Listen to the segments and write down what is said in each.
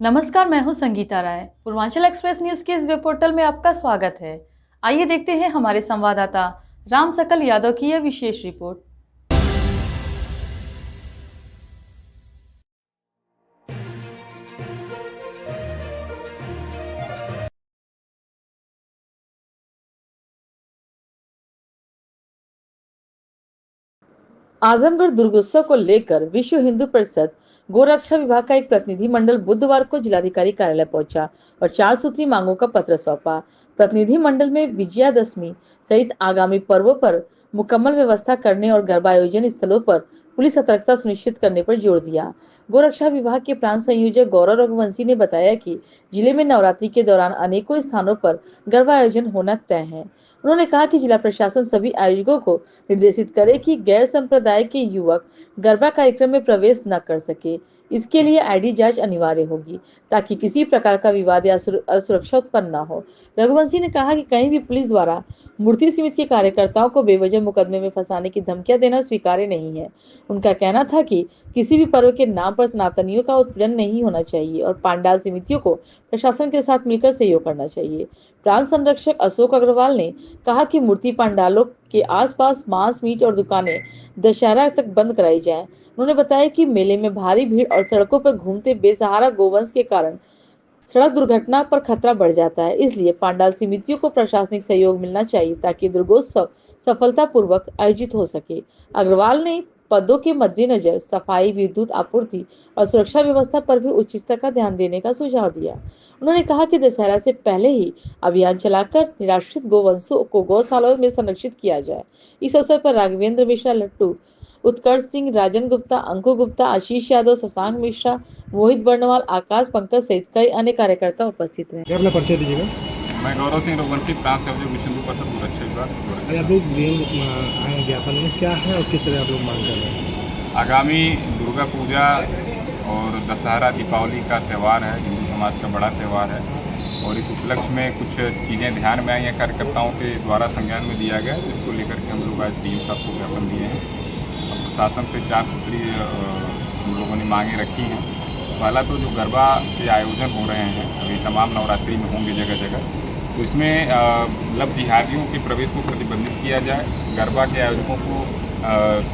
नमस्कार, मैं हूं संगीता राय। पूर्वांचल एक्सप्रेस न्यूज के इस वेब पोर्टल में आपका स्वागत है। आइए देखते हैं हमारे संवाददाता राम सकल यादव की यह विशेष रिपोर्ट। आजमगढ़ दुर्गोत्सव को लेकर विश्व हिंदू परिषद गोरक्षा विभाग का एक प्रतिनिधि मंडल बुधवार को जिलाधिकारी कार्यालय पहुंचा और 4 सूत्री मांगों का पत्र सौंपा। प्रतिनिधि मंडल में विजयादशमी सहित आगामी पर्वों पर मुकम्मल व्यवस्था करने और गर्भायोजन स्थलों पर पुलिस सतर्कता सुनिश्चित करने पर जोर दिया। गोरक्षा विभाग के प्रांत संयोजक गौरव रघुवंशी ने बताया कि जिले में नवरात्रि के दौरान अनेकों स्थानों पर गर्भायोजन होना तय है। उन्होंने कहा कि जिला प्रशासन सभी आयोजकों को निर्देशित करे कि गैर संप्रदाय के युवक गरबा कार्यक्रम में प्रवेश न कर सके। इसके लिए आईडी जांच अनिवार्य होगी ताकि किसी प्रकार का विवाद या असुरक्षा उत्पन्न न हो। रघुवंशी ने कहा कि कहीं भी पुलिस द्वारा मूर्ति समिति के कार्यकर्ताओं को बेवजह मुकदमे में फंसाने की धमकियां देना स्वीकार्य नहीं है। उनका कहना था कि किसी भी पर्व के नाम पर सनातनियों का उत्पीड़न नहीं होना चाहिए और पांडाल समितियों को प्रशासन के साथ मिलकर सहयोग करना चाहिए। प्रांत संरक्षक अशोक अग्रवाल ने कहा कि मूर्ति पंडालों के आसपास मांस मीट और दुकानें दशहरा तक बंद कराई जाएं। उन्होंने बताया कि मेले में भारी भीड़ और सड़कों पर घूमते बेसहारा गोवंश के कारण सड़क दुर्घटना पर खतरा बढ़ जाता है, इसलिए पांडाल समितियों को प्रशासनिक सहयोग मिलना चाहिए ताकि दुर्गोत्सव सफलतापूर्वक आयोजित हो सके। अग्रवाल ने पदों के मद्देनजर सफाई, विद्युत आपूर्ति और सुरक्षा व्यवस्था पर भी उच्च स्तर का ध्यान देने का सुझाव दिया। उन्होंने कहा कि दशहरा से पहले ही अभियान चलाकर निराश्रित गोवंशों को गौशालाओं में संरक्षित किया जाए। इस अवसर पर राघवेंद्र मिश्रा, लट्टू, उत्कर्ष सिंह, राजन गुप्ता, अंकु गुप्ता, आशीष यादव, शशांक मिश्रा, मोहित बर्णवाल, आकाश पंकज सहित कई अन्य कार्यकर्ता उपस्थित रहे। अपना परिचय दीजिएगा। मैं गौरव सिंह रघुवंशी, प्रांत संयोजक विश्व हिंदू परिषद गोरक्षा विभाग। आप लोग आए ज्ञापन में क्या है और किस तरह आप लोग मांग कर रहे हैं? आगामी दुर्गा पूजा और दशहरा दीपावली का त्यौहार है, हिंदू समाज का बड़ा त्यौहार है और इस उपलक्ष्य में कुछ चीज़ें ध्यान में आई हैं, कार्यकर्ताओं के द्वारा संज्ञान में दिया गया, जिसको लेकर के हम लोग आज डीएम साहब को ज्ञापन दिए हैं। प्रशासन से 4 सूत्री हम लोगों ने मांगे रखी हैं। पहला तो जो गरबा के आयोजन हो रहे हैं अभी तमाम नवरात्रि में होंगे जगह जगह, तो इसमें मतलब जिहादियों के प्रवेश को प्रतिबंधित किया जाए। गरबा के आयोजकों को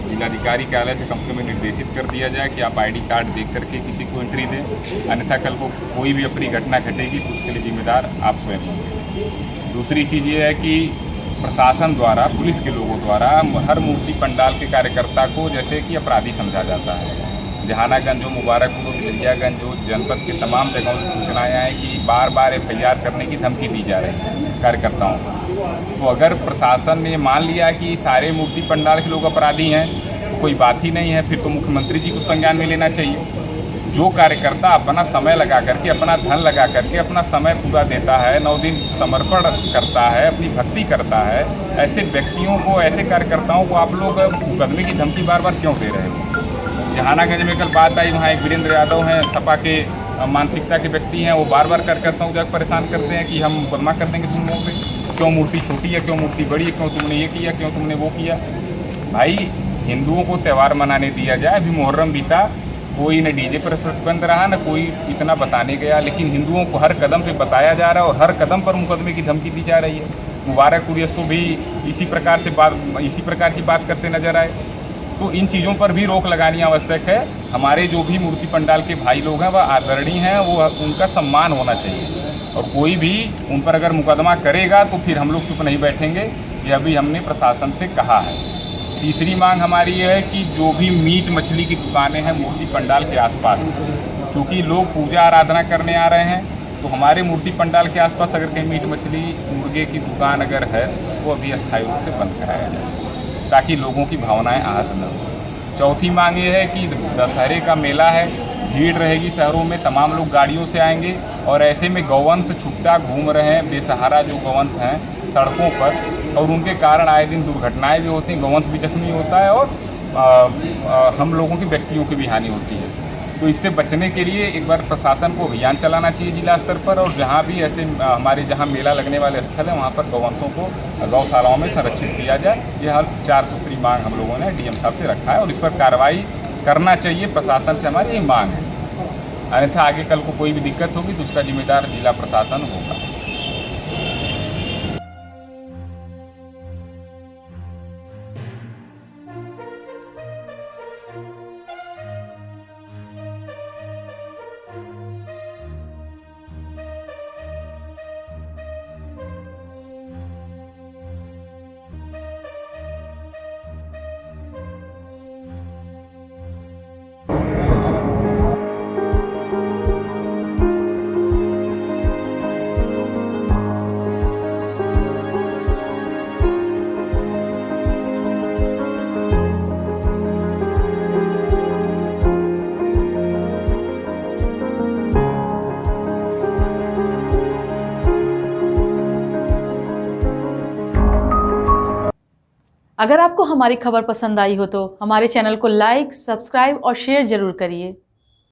जिलाधिकारी कार्यालय से कम निर्देशित कर दिया जाए कि आप आईडी कार्ड देख करके किसी को एंट्री दें, अन्यथा कल को कोई भी अपनी घटना घटेगी तो उसके लिए जिम्मेदार आप स्वयं होंगे। दूसरी चीज़ ये है कि प्रशासन द्वारा, पुलिस के लोगों द्वारा हर मूर्ति पंडाल के कार्यकर्ता को जैसे कि अपराधी समझा जाता है। जहानागंज हो, मुबारकपुर, खिरियागंज हो, जनपद के तमाम जगहों से सूचनाएं आए कि बार बार FIR करने की धमकी दी जा रही है कार्यकर्ताओं को। तो अगर प्रशासन ने मान लिया कि सारे मूर्ति पंडाल के लोग अपराधी हैं तो कोई बात ही नहीं है, फिर तो मुख्यमंत्री जी को संज्ञान में लेना चाहिए। जो कार्यकर्ता अपना समय लगा करके, अपना धन लगा करके अपना समय पूरा देता है, 9 दिन समर्पण करता है, अपनी भक्ति करता है, ऐसे व्यक्तियों को, ऐसे कार्यकर्ताओं को आप लोग मुकदमे की धमकी बार बार क्यों दे रहे हो? जहानागंज में कल बात आई, वहाँ एक वीरेंद्र यादव हैं, सपा के मानसिकता के व्यक्ति हैं, वो बार बार कार्यकर्ताओं को परेशान करते हैं कि हम मुकदमा कर देंगे तुम लोगों पे, क्यों मूर्ति छोटी है, क्यों मूर्ति बड़ी है, क्यों तुमने ये किया, क्यों तुमने वो किया। भाई, हिंदुओं को त्यौहार मनाने दिया जाए। अभी मुहर्रम बीता, कोई न डीजे पर प्रतिबंध रहा, न कोई इतना बताने गया, लेकिन हिंदुओं को हर कदम पे बताया जा रहा है और हर कदम पर मुकदमे की धमकी दी जा रही है। मुबारकपुर यस्सो भी इसी प्रकार की बात करते नजर आए। तो इन चीज़ों पर भी रोक लगानी आवश्यक है। हमारे जो भी मूर्ति पंडाल के भाई लोग हैं वह आदरणीय हैं, वो उनका सम्मान होना चाहिए और कोई भी उन पर अगर मुकदमा करेगा तो फिर हम लोग चुप नहीं बैठेंगे। यह भी हमने प्रशासन से कहा है। तीसरी मांग हमारी यह है कि जो भी मीट मछली की दुकानें हैं मूर्ति पंडाल के आसपास, चूँकि लोग पूजा आराधना करने आ रहे हैं, तो हमारे मूर्ति पंडाल के आसपास अगर कहीं मीट मछली मुर्गे की दुकान अगर है उसको अभी अस्थायी रूप से बंद कराया जाए ताकि लोगों की भावनाएं आहत न हो। चौथी मांग ये है कि दशहरे का मेला है, भीड़ रहेगी शहरों में, तमाम लोग गाड़ियों से आएंगे और ऐसे में गौवंश छुट्टा घूम रहे हैं, बेसहारा जो गौवंश हैं सड़कों पर, और उनके कारण आए दिन दुर्घटनाएं भी होती हैं, गौवंश भी जख्मी होता है और हम लोगों की व्यक्तियों की भी हानि होती है। तो इससे बचने के लिए एक बार प्रशासन को अभियान चलाना चाहिए जिला स्तर पर, और जहाँ भी ऐसे हमारे जहाँ मेला लगने वाले स्थल हैं वहाँ पर गौवंशों को गौशालाओं में संरक्षित किया जाए। यह 4 सूत्री मांग हम लोगों ने डीएम साहब से रखा है और इस पर कार्रवाई करना चाहिए। प्रशासन से हमारी ये मांग है। अन्यथा आगे कल को कोई भी दिक्कत होगी तो उसका जिम्मेदार जिला प्रशासन होगा। अगर आपको हमारी खबर पसंद आई हो तो हमारे चैनल को लाइक, सब्सक्राइब और शेयर जरूर करिए।